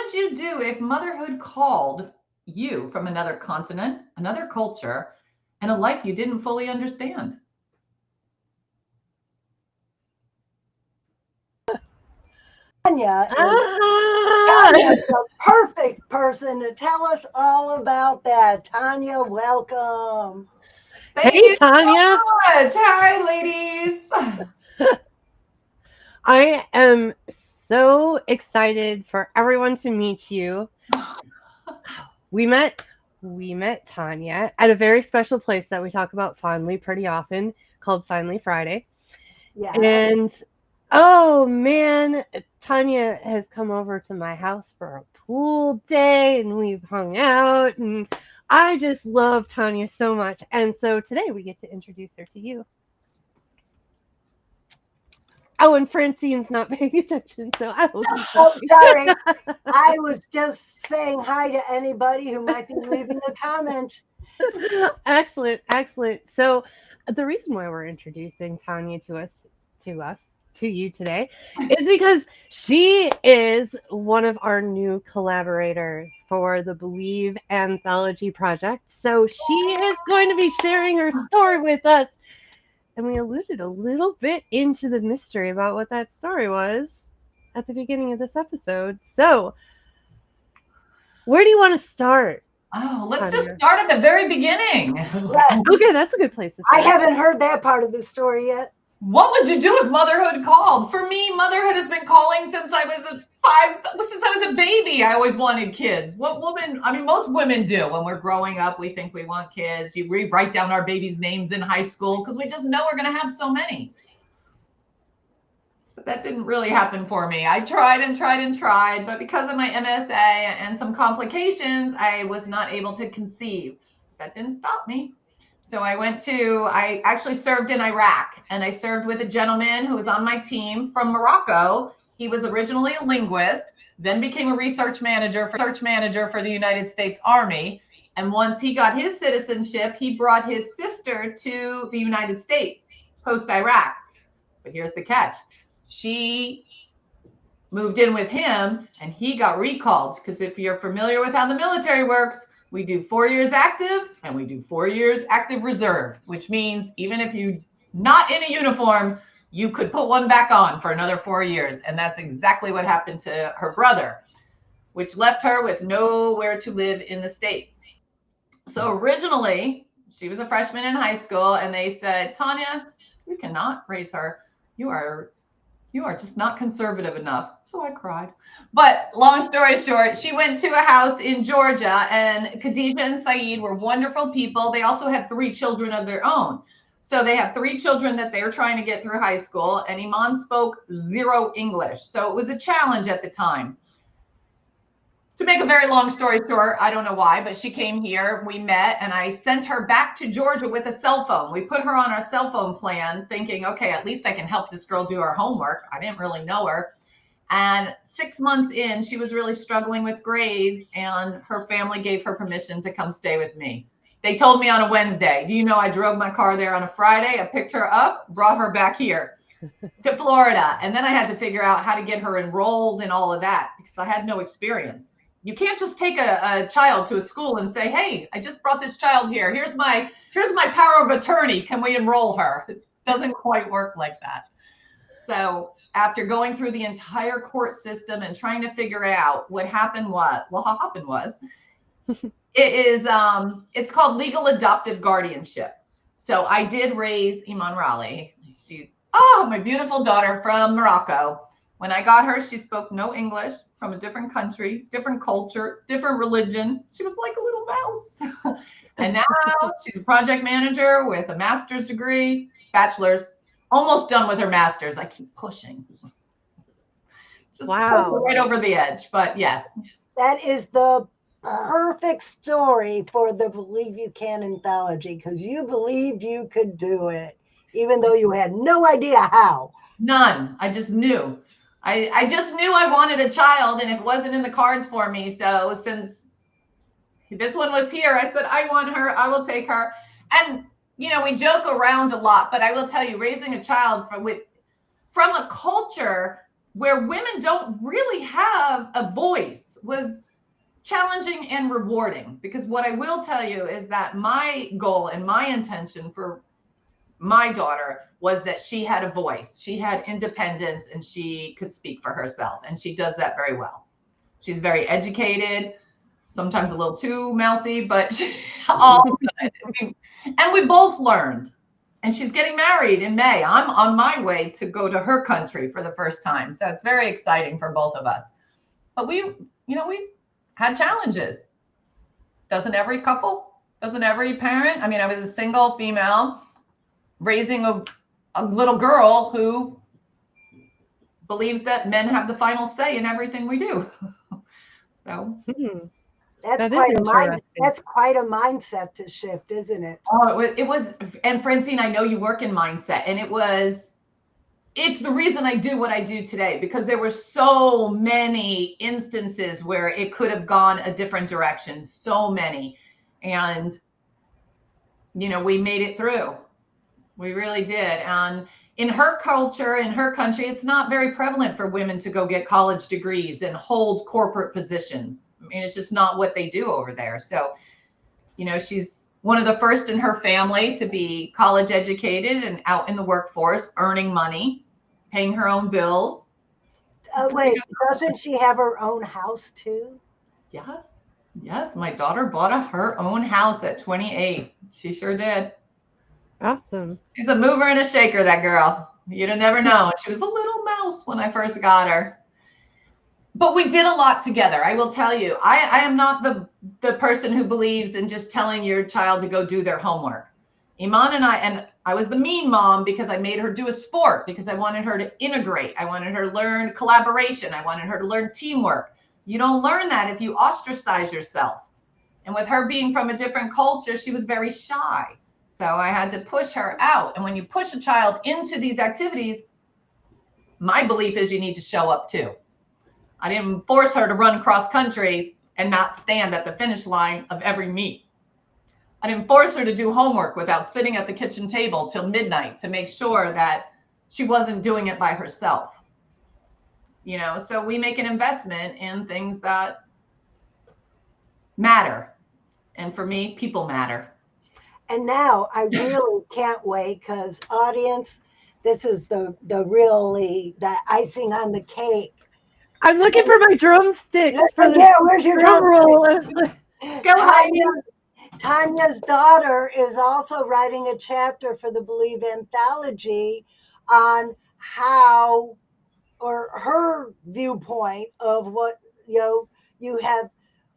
would you do if motherhood called you from another continent, another culture, and a life you didn't fully understand? Tanya is Ah! Tanya's the perfect person to tell us all about that. Tanya, welcome. Thank Hey, you Tanya. so much. Hi, ladies. I am so excited for everyone to meet you. We met we met Tanya at a very special place that we talk about fondly pretty often called Finally Friday. Yes. And oh man, Tanya has come over to my house for a pool day and we've hung out and I just love Tanya so much. And so today we get to introduce her to you. Oh, and Francine's not paying attention, so I will keep Oh, talking. sorry. I was just saying hi to anybody who might be leaving a comment. Excellent, excellent. So the reason why we're introducing Tanya to you today is because she is one of our new collaborators for the Believe Anthology project. So she is going to be sharing her story with us. And we alluded a little bit into the mystery about what that story was at the beginning of this episode. So, where do you want to start, Oh, let's just Tanya? start at the very beginning. Well, Okay, that's a good place to I start. haven't heard that part of the story yet. What would you do if motherhood called? For me, motherhood has been calling since I was since I was a baby. I always wanted kids. What woman, I mean, most women do. When we're growing up, we think we want kids. We write down our babies' names in high school because we just know we're going to have so many. But that didn't really happen for me. I tried and tried and tried, but because of my MSA and some complications, I was not able to conceive. That didn't stop me. So I actually served in Iraq, and I served with a gentleman who was on my team from Morocco. He was originally a linguist, then became a research manager for the United States Army. And once he got his citizenship, he brought his sister to the United States post Iraq. But here's the catch: she moved in with him and he got recalled. Because if you're familiar with how the military works, we do 4 years active and we do 4 years active reserve, which means even if you're not in a uniform, you could put one back on for another 4 years. And that's exactly what happened to her brother, which left her with nowhere to live in the States. So originally, she was a freshman in high school, and they said, Tanya, you cannot raise her. You are just not conservative enough. So I cried. But long story short, she went to a house in Georgia, and Khadijah and Saeed were wonderful people. They also had 3 children of their own. So they have 3 children that they're trying to get through high school, and Iman spoke zero English. So it was a challenge at the time. To make a very long story short, I don't know why, but she came here, we met, and I sent her back to Georgia with a cell phone. We put her on our cell phone plan thinking, okay, at least I can help this girl do her homework. I didn't really know her. And 6 months in, she was really struggling with grades, and her family gave her permission to come stay with me. They told me on a Wednesday. Do you know I drove my car there on a Friday? I picked her up, brought her back here to Florida. And then I had to figure out how to get her enrolled and all of that because I had no experience. You can't just take a child to a school and say, hey, I just brought this child here. Here's my power of attorney. Can we enroll her? It doesn't quite work like that. So after going through the entire court system and trying to figure out what happened was it's called legal adoptive guardianship. So I did raise Iman Raleigh. She's my beautiful daughter from Morocco. When I got her, she spoke no English, from a different country, different culture, different religion. She was like a little mouse. And now she's a project manager with a master's degree, bachelor's, almost done with her master's. I keep pushing. Just push her Wow. right over the edge. But yes. That is the perfect story for the Believe You Can anthology because you believed you could do it, even though you had no idea how. None. I just knew. I just knew I wanted a child, and it wasn't in the cards for me. So since this one was here, I said, I want her. I will take her. And, we joke around a lot, but I will tell you, raising a child from a culture where women don't really have a voice was challenging and rewarding. Because what I will tell you is that my goal and my intention for my daughter was that she had a voice, she had independence, and she could speak for herself. And she does that very well. She's very educated, sometimes a little too mouthy, but all good. And we both learned. And she's getting married in May. I'm on my way to go to her country for the first time. So it's very exciting for both of us. But we had challenges. Doesn't every couple? Doesn't every parent? I mean, I was a single female raising a little girl who believes that men have the final say in everything we do. So That's That is quite a interesting. that's quite a mindset to shift, isn't it? oh, it was, and Francine, I know you work in mindset, and it's the reason I do what I do today, because there were so many instances where it could have gone a different direction, so many. And, we made it through. We really did. And in her culture, in her country, it's not very prevalent for women to go get college degrees and hold corporate positions. I mean, it's just not what they do over there. So, she's one of the first in her family to be college educated and out in the workforce, earning money, paying her own bills. Wait, doesn't she have her own house too? Yes. Yes. My daughter bought her own house at 28. She sure did. Awesome. She's a mover and a shaker, that girl. You'd have never known. She was a little mouse when I first got her. But we did a lot together. I will tell you, I am not the person who believes in just telling your child to go do their homework. Iman and I was the mean mom because I made her do a sport, because I wanted her to integrate. I wanted her to learn collaboration. I wanted her to learn teamwork. You don't learn that if you ostracize yourself. And with her being from a different culture, she was very shy. So I had to push her out. And when you push a child into these activities, my belief is you need to show up too. I didn't force her to run cross country and not stand at the finish line of every meet. I didn't force her to do homework without sitting at the kitchen table till midnight to make sure that she wasn't doing it by herself. So we make an investment in things that matter. And for me, people matter. And now I really can't wait, because audience, this is the icing on the cake. I'm looking for my drumsticks for the Yeah, where's your drum roll. Go ahead. Tanya's daughter is also writing a chapter for the Believe anthology on how, or her viewpoint of what, you have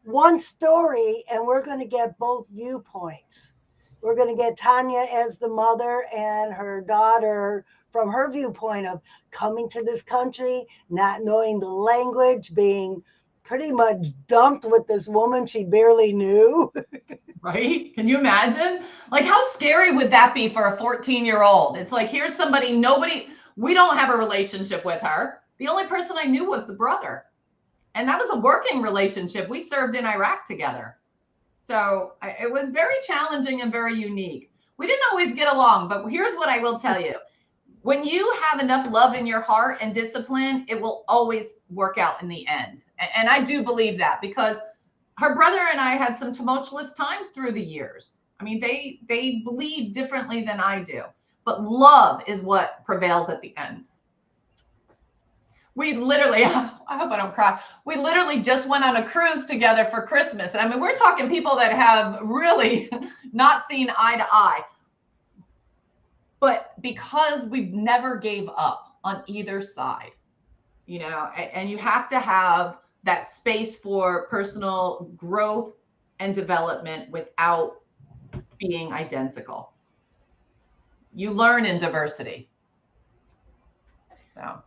one story, and we're going to get both viewpoints. We're going to get Tanya as the mother and her daughter from her viewpoint of coming to this country, not knowing the language, being pretty much dumped with this woman she barely knew. Right? Can you imagine? Like, how scary would that be for a 14-year-old? It's like, here's somebody, we don't have a relationship with her. The only person I knew was the brother. And that was a working relationship. We served in Iraq together. So it was very challenging and very unique. We didn't always get along, but here's what I will tell you. When you have enough love in your heart and discipline, it will always work out in the end. And I do believe that, because her brother and I had some tumultuous times through the years. I mean, they believe differently than I do, but love is what prevails at the end. We literally, I hope I don't cry. We literally just went on a cruise together for Christmas. And I mean, we're talking people that have really not seen eye to eye. But because we've never gave up on either side, and you have to have that space for personal growth and development without being identical. You learn in diversity.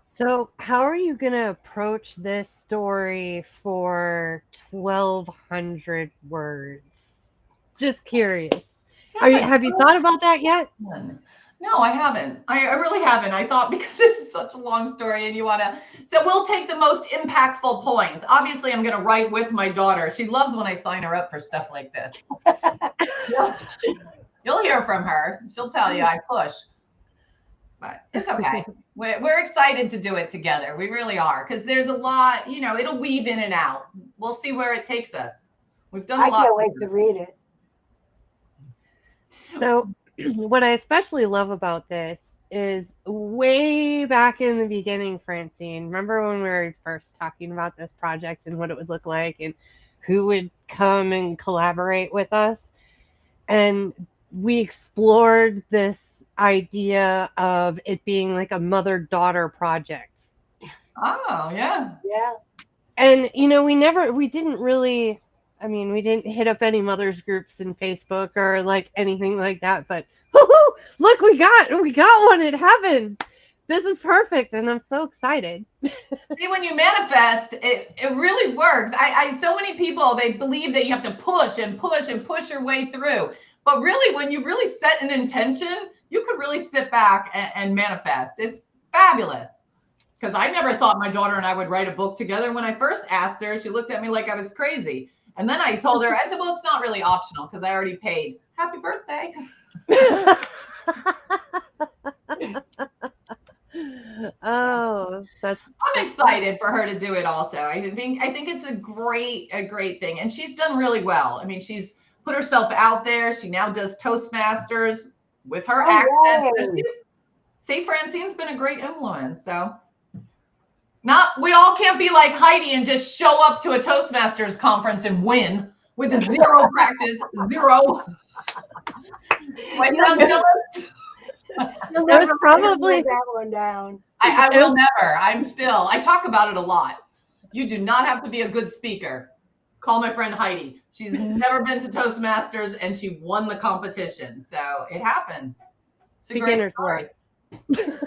So how are you going to approach this story for 1,200 words? Just curious. Have you thought about that yet? No, I haven't. I really haven't. I thought, because it's such a long story and so we'll take the most impactful points. Obviously, I'm going to write with my daughter. She loves when I sign her up for stuff like this. You'll hear from her. She'll tell you I push, but it's okay. we're excited to do it together. We really are, because there's a lot, you know, it'll weave in and out. We'll see where it takes us. We've done a I lot. can't wait to read it. So, what I especially love about this is way back in the beginning, Francine. Remember when we were first talking about this project and what it would look like and who would come and collaborate with us? And we explored this idea of it being like a mother-daughter project. Oh, yeah. Yeah. And we didn't really, we didn't hit up any mothers groups in Facebook or like anything like that, but woohoo, look, we got one. It happened. This is perfect, and I'm so excited. See, when you manifest, it really works. I so many people, they believe that you have to push and push and push your way through. But really, when you really set an intention, you could really sit back and manifest. It's fabulous. Because I never thought my daughter and I would write a book together. When I first asked her, she looked at me like I was crazy. And then I told her, I said, well, it's not really optional because I already paid. Happy birthday. Oh, I'm excited for her to do it also. I think it's a great thing. And she's done really well. I mean, she's put herself out there. She now does Toastmasters with her accent. So say Francine's been a great influence. So we all can't be like Heidi and just show up to a Toastmasters conference and win with a zero practice, zero. Do I sound jealous? You'll That was never probably live that one down. I will never. I talk about it a lot. You do not have to be a good speaker. Call my friend Heidi. She's never been to Toastmasters and she won the competition. So it happens. It's a great story. Do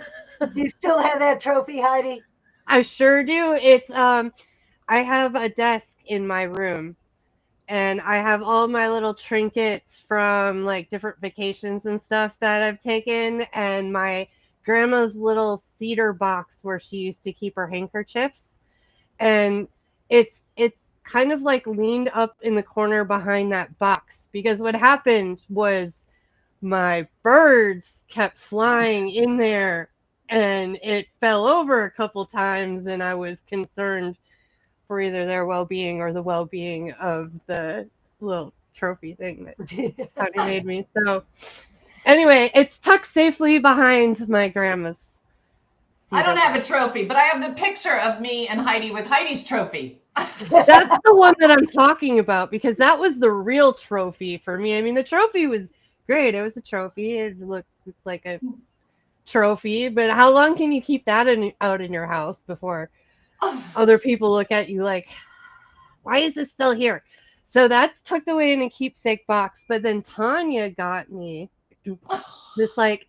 you still have that trophy, Heidi? I sure do. It's I have a desk in my room and I have all my little trinkets from like different vacations and stuff that I've taken, and my grandma's little cedar box where she used to keep her handkerchiefs. And it's kind of like leaned up in the corner behind that box because what happened was my birds kept flying in there and it fell over a couple times, and I was concerned for either their well-being or the well-being of the little trophy thing that Tony made me. So anyway, it's tucked safely behind my grandma's. I don't have a trophy, but I have the picture of me and Heidi with Heidi's trophy. That's the one that I'm talking about because that was the real trophy for me. I mean, the trophy was great. It was a trophy. It looked like a trophy, but how long can you keep that out in your house before other people look at you like, why is this still here? So that's tucked away in a keepsake box. But then Tanya got me this like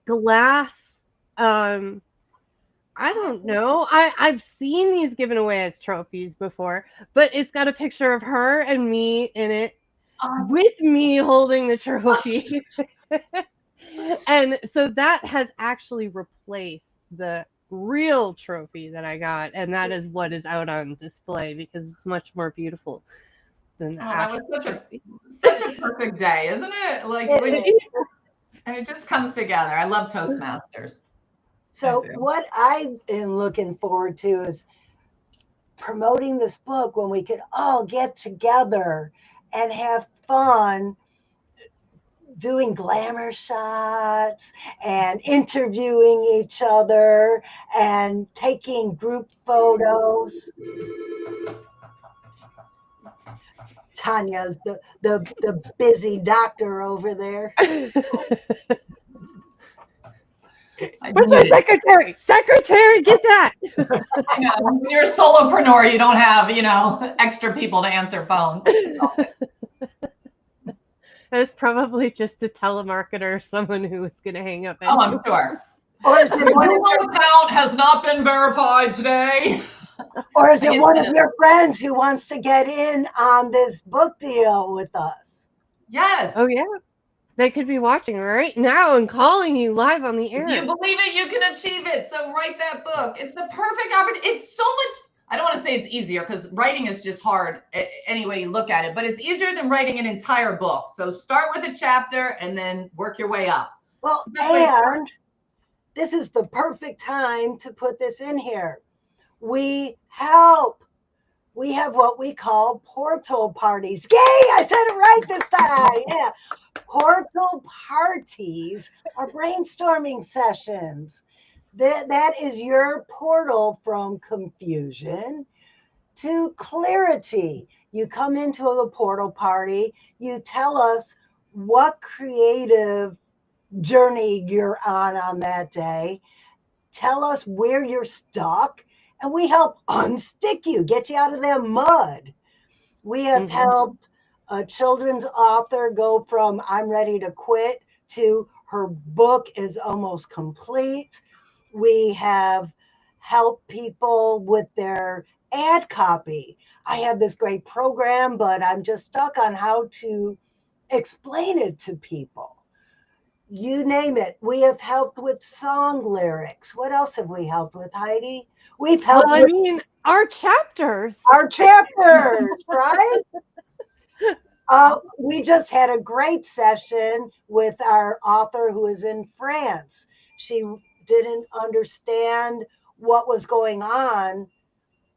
glass, I don't know. I've seen these given away as trophies before, but it's got a picture of her and me in it with me holding the trophy. And so that has actually replaced the real trophy that I got, and that is what is out on display because it's much more beautiful than the that was trophy. such a perfect day, isn't it? Like and it just comes together. I love Toastmasters. So what I am looking forward to is promoting this book when we can all get together and have fun doing glamour shots and interviewing each other and taking group photos. Tanya's the busy doctor over there. Where's my secretary? Secretary, get that. When you're a solopreneur, you don't have, extra people to answer phones. It's probably just a telemarketer or someone who was going to hang up. Oh, I'm sure. Or is it one account has not been verified today? Or is it one of your friends who wants to get in on this book deal with us? Yes. Oh, yeah. They could be watching right now and calling you live on the air. If you believe it, you can achieve it. So write that book. It's the perfect opportunity. It's so much. I don't want to say it's easier because writing is just hard any way you look at it, but it's easier than writing an entire book. So start with a chapter and then work your way up. Well, and this is the perfect time to put this in here. We help. We have what we call portal parties. Yay! I said it right this time. Yeah. Portal parties are brainstorming sessions. That is your portal from confusion to clarity. You come into the portal party, you tell us what creative journey you're on that day, tell us where you're stuck, and we help unstick you, get you out of that mud. We have helped a children's author go from I'm ready to quit to her book is almost complete. We have helped people with their ad copy. I have this great program, but I'm just stuck on how to explain it to people. You name it. We have helped with song lyrics. What else have we helped with, Heidi? We've helped Well, I with mean, our chapters. our chapters, right? We just had a great session with our author who is in France. She didn't understand what was going on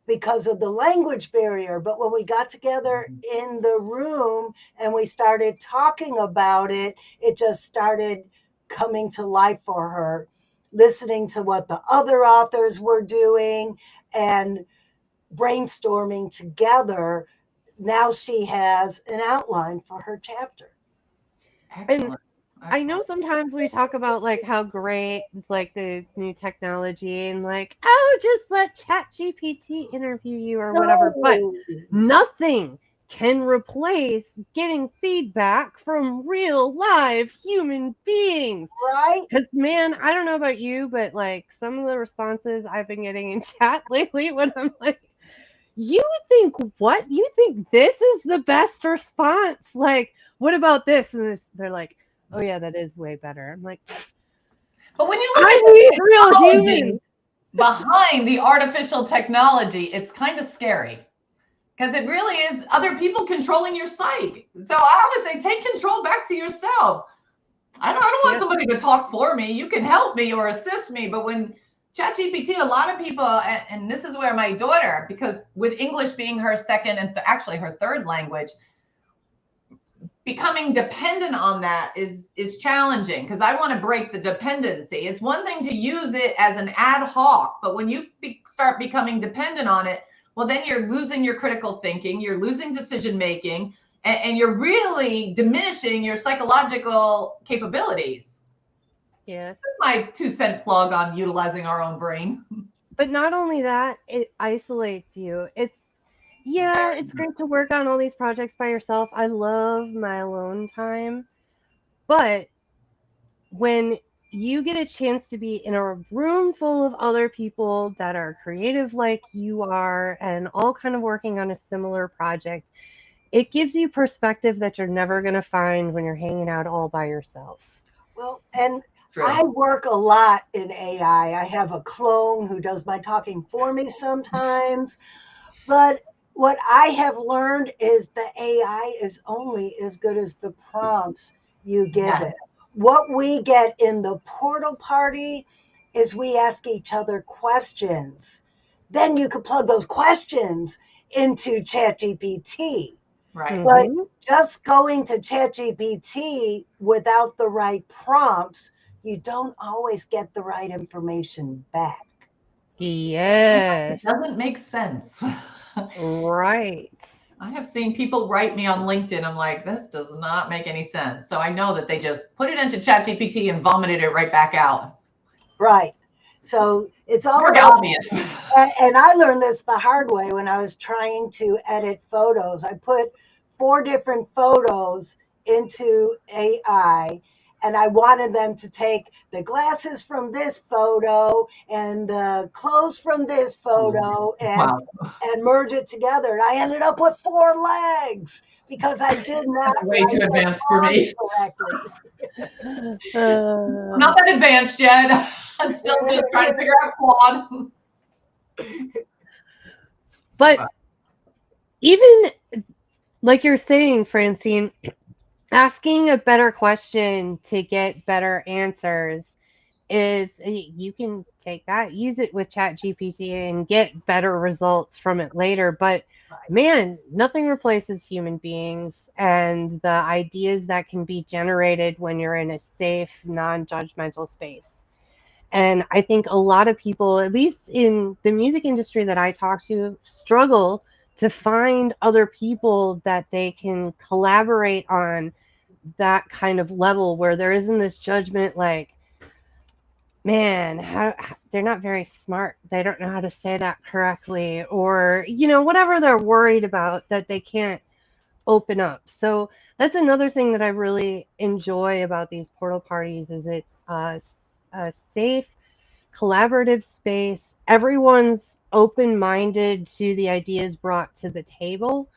because of the language barrier. But when we got together in the room and we started talking about it, it just started coming to life for her, listening to what the other authors were doing and brainstorming together. Now she has an outline for her chapter. Excellent. I know Excellent. sometimes we talk about like how great like the new technology and like, oh, just let ChatGPT interview you or whatever, but No, nothing can replace getting feedback from real live human beings. right? Because man, I don't know about you, but like some of the responses I've been getting in chat lately when I'm like, you think what? You think this is the best response? Like, what about this? And this, they're like, oh yeah, that is way better. I'm like, But when you look I at the need real technology humans. behind the artificial technology, it's kind of scary because it really is other people controlling your psyche. So I always say, take control back to yourself. I don't want Yeah, somebody to talk for me. You can help me or assist me. But when ChatGPT, a lot of people, and this is where my daughter, because with English being her second and actually her third language, becoming dependent on that is challenging because I want to break the dependency. It's one thing to use it as an ad hoc, but when you start becoming dependent on it, well, then you're losing your critical thinking, you're losing decision making, and you're really diminishing your psychological capabilities. yes. My 2 cent plug on utilizing our own brain. But not only that, it isolates you. Yeah, Very it's great to work on all these projects by yourself. I love my alone time. But when you get a chance to be in a room full of other people that are creative like you are and all kind of working on a similar project, it gives you perspective that you're never going to find when you're hanging out all by yourself. Well, and true. I work a lot in AI. I have a clone who does my talking for me sometimes. But what I have learned is the AI is only as good as the prompts you give Yeah. it. What we get in the portal party is we ask each other questions. Then you could plug those questions into ChatGPT. Right. But Hmm. just going to ChatGPT without the right prompts, you don't always get the right information back. It Yes, doesn't make sense. right. I have seen people write me on LinkedIn. I'm like, this does not make any sense. So I know that they just put it into ChatGPT and vomited it right back out. Right. So it's all Very about, obvious. and I learned this the hard way when I was trying to edit photos. I put 4 different photos into AI and I wanted them to take the glasses from this photo and the clothes from this photo Wow. and merge it together. And I ended up with 4 legs because I did not That's way too write the advanced for prompts me. correctly. I'm not that advanced yet. I'm still just trying to figure out Claude. But even like you're saying, Francine, asking a better question to get better answers is you can take that, use it with ChatGPT and get better results from it later. But Right. man, nothing replaces human beings and the ideas that can be generated when you're in a safe, non-judgmental space. And I think a lot of people, at least in the music industry that I talk to, struggle to find other people that they can collaborate on that kind of level where there isn't this judgment like, man, they're not very smart. They don't know how to say that correctly, or, whatever they're worried about that they can't open up. So that's another thing that I really enjoy about these portal parties is it's a safe, collaborative space. Everyone's open-minded to the ideas brought to the table.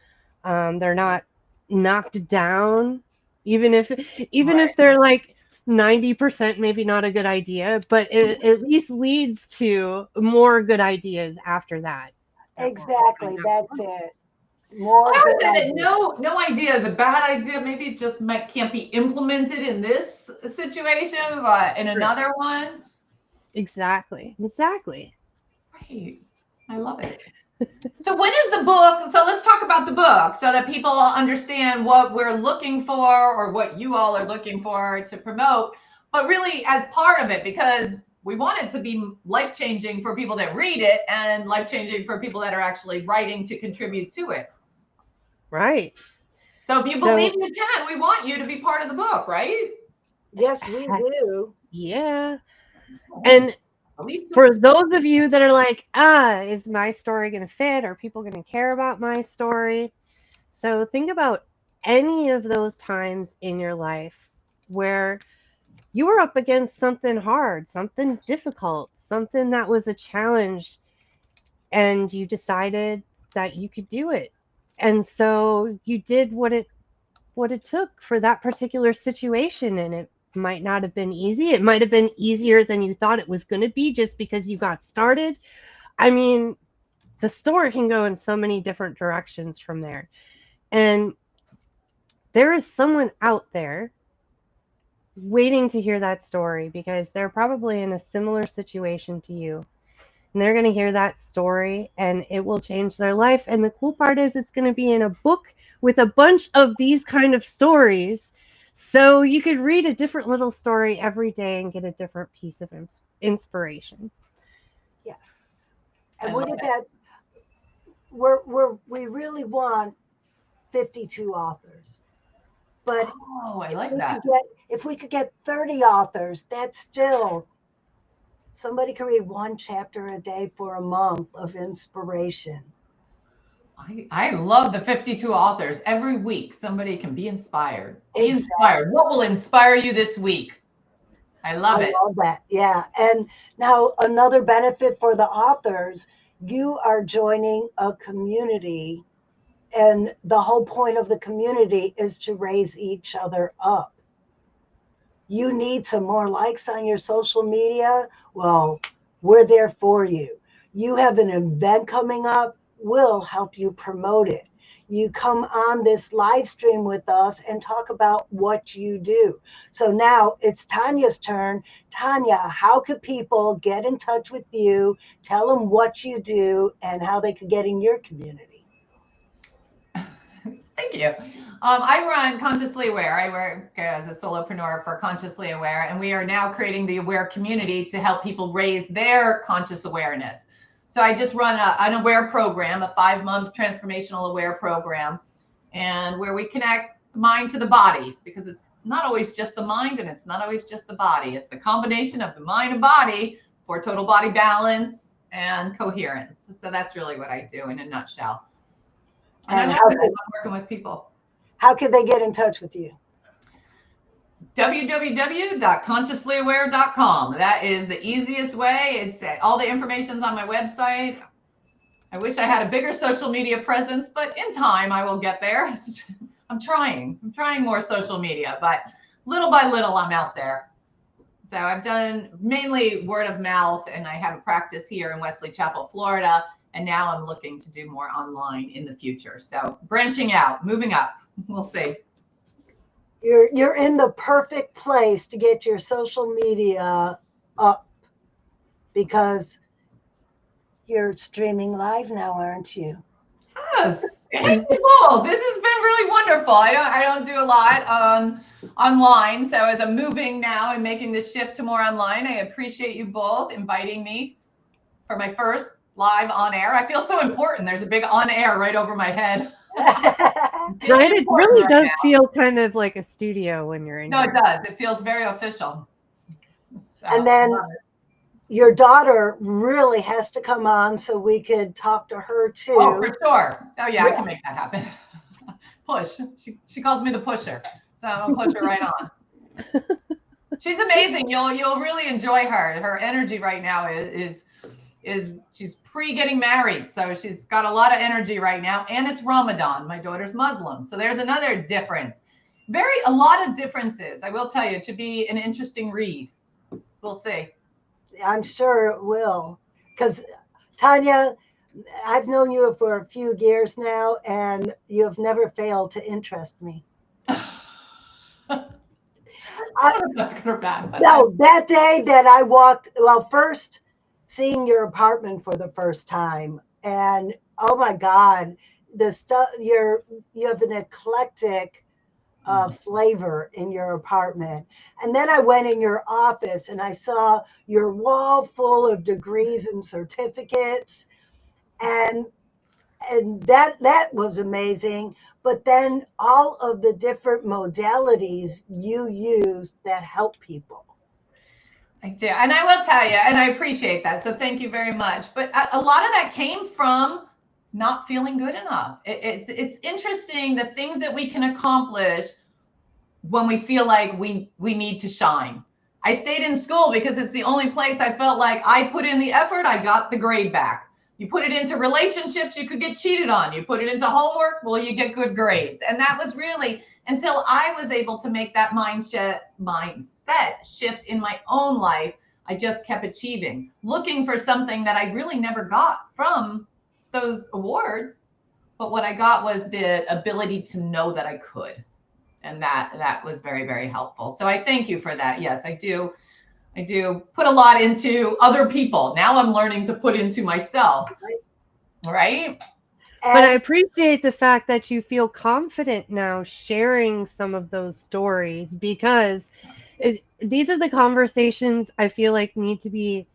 They're not knocked down, even if Right. they're like 90% maybe not a good idea, but it at least leads to more good ideas after that. Exactly. That's it. Well, More I good would say that ideas. no idea is a bad idea. Maybe it just can't be implemented in this situation, but in Right. another one. Exactly. Right. I love it. So when is the book? So let's talk about the book so that people understand what we're looking for or what you all are looking for to promote, but really as part of it, because we want it to be life changing for people that read it and life changing for people that are actually writing to contribute to it. Right. So if you believe So, you can, we want you to be part of the book, right? Yes, we do. yeah. And Believe too. for those of you that are like, is my story going to fit? Are people going to care about my story? So think about any of those times in your life where you were up against something hard, something difficult, something that was a challenge, and you decided that you could do it. And so you did what it took for that particular situation, and it might not have been easy. It might have been easier than you thought it was going to be just because you got started. I mean, the story can go in so many different directions from there. And there is someone out there waiting to hear that story because they're probably in a similar situation to you. And they're going to hear that story and it will change their life. And the cool part is it's going to be in a book with a bunch of these kind of stories. So you could read a different little story every day and get a different piece of inspiration. Yes. I And love what did it. that we really want 52 authors. But Oh, I if like we could that. get if we could get 30 authors, that's still somebody can read one chapter a day for a month of inspiration. I love the 52 authors. Every week, somebody can be inspired. Be inspired. Exactly. What will inspire you this week? I I love it. love that. Yeah. And now another benefit for the authors, you are joining a community, and the whole point of the community is to raise each other up. You need some more likes on your social media? Well, we're there for you. You have an event coming up, we'll help you promote it. You come on this live stream with us and talk about what you do. So now it's Tanya's turn. Tanya, how could people get in touch with you? Tell them what you do and how they could get in your community. Thank you. I run Consciously Aware. I work as a solopreneur for Consciously Aware, and we are now creating the Aware community to help people raise their conscious awareness. So I just run an Aware program, a 5-month transformational Aware program, and where we connect the mind to the body, because it's not always just the mind and it's not always just the body. It's the combination of the mind and body for total body balance and coherence. So that's really what I do in a nutshell. And I And love it. I love working with people. how could they get in touch with you? www.consciouslyaware.com. That is the easiest way. It's all the information's on my website. I wish I had a bigger social media presence, but in time I will get there. I'm trying. I'm trying more social media, but little by little I'm out there. So I've done mainly word of mouth, and I have a practice here in Wesley Chapel, Florida. And now I'm looking to do more online in the future. So branching out, moving up. We'll see. You're in the perfect place to get your social media up because you're streaming live now, aren't you? Yes. Thank you both. This has been really wonderful. I don't do a lot online. So as I'm moving now and making the shift to more online, I appreciate you both inviting me for my first live on air. I feel so important. There's a big on air right over my head. Right? It really does feel kind of like a studio when you're in No, here. it does. It feels very official. So, And then your daughter really has to come on so we could talk to her too. oh, for sure. Oh yeah, I can make that happen. Push. She calls me the pusher. So I'll push her right on. She's amazing. You'll really enjoy her. Her energy right now is she's getting married, so she's got a lot of energy right now. And it's Ramadan. My daughter's Muslim, so there's another difference. A lot of differences. I will tell you, to be an interesting read. We'll see. I'm sure it will, because Tanya, I've known you for a few years now, and you have never failed to interest me. I don't know if that's good or bad. But no, that day that I walked, well, first seeing your apartment for the first time, and oh my God, the stuff you have an eclectic flavor in your apartment. And then I went in your office and I saw your wall full of degrees and certificates, and that was amazing. But then all of the different modalities you use that help people. I do. And I will tell you, and I appreciate that. So thank you very much. But a lot of that came from not feeling good enough. It's interesting the things that we can accomplish when we feel like we need to shine. I stayed in school because it's the only place I felt like I put in the effort, I got the grade back. You put it into relationships, you could get cheated on. You put it into homework, well, you get good grades. And that was really until I was able to make that mindset shift in my own life. I just kept achieving, looking for something that I really never got from those awards. But what I got was the ability to know that I could. And that was very, very helpful. So I thank you for that. Yes, I do put a lot into other people. Now I'm learning to put into myself. Right? But I appreciate the fact that you feel confident now sharing some of those stories, because these are the conversations I feel like need to be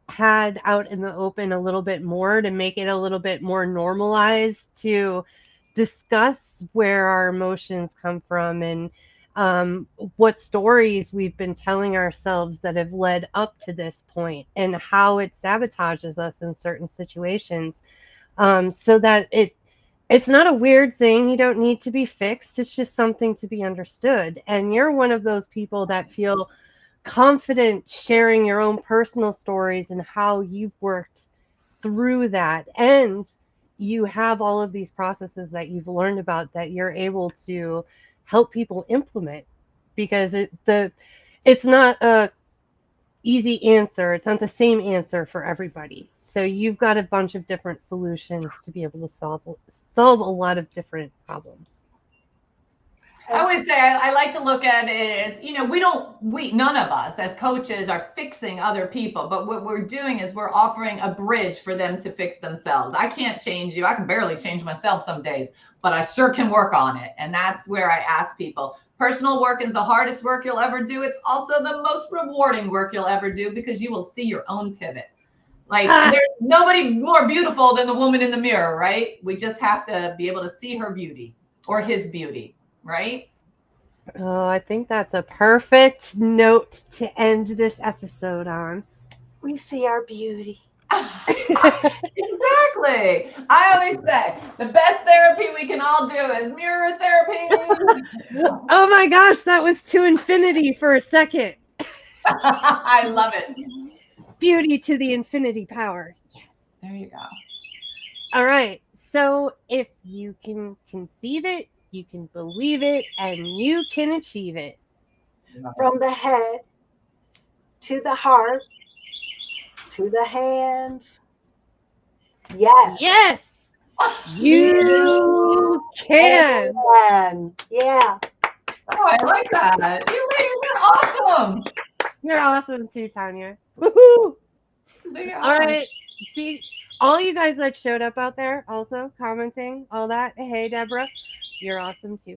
had out in the open a little bit more to make it a little bit more normalized to discuss where our emotions come from and what stories we've been telling ourselves that have led up to this point and how it sabotages us in certain situations, so that it's not a weird thing. You don't need to be fixed. It's just something to be understood. And you're one of those people that feel confident sharing your own personal stories and how you've worked through that. And you have all of these processes that you've learned about that you're able to help people implement, because it's not a easy answer. It's not the same answer for everybody. So you've got a bunch of different solutions to be able to solve a lot of different problems. I always say I like to look at it as, none of us as coaches are fixing other people, but what we're doing is we're offering a bridge for them to fix themselves. I can't change you. I can barely change myself some days, but I sure can work on it. And that's where I ask people. Personal work is the hardest work you'll ever do. It's also the most rewarding work you'll ever do, because you will see your own pivot. Like there's nobody more beautiful than the woman in the mirror, right? We just have to be able to see her beauty or his beauty. Right? Oh, I think that's a perfect note to end this episode on. We see our beauty. Exactly. I always say the best therapy we can all do is mirror therapy. Oh my gosh, that was to infinity for a second. I love it. Beauty to the infinity power. Yes. There you go. All right. So if you can conceive it, you can believe it, and you can achieve it. From the head to the heart to the hands. Yes. Yes. You can. Yeah. Oh, I like that. You ladies are awesome. You're awesome too, Tanya. Woohoo! They All are. right. See, all you guys that showed up out there also commenting, all that. Hey, Deborah, you're awesome too.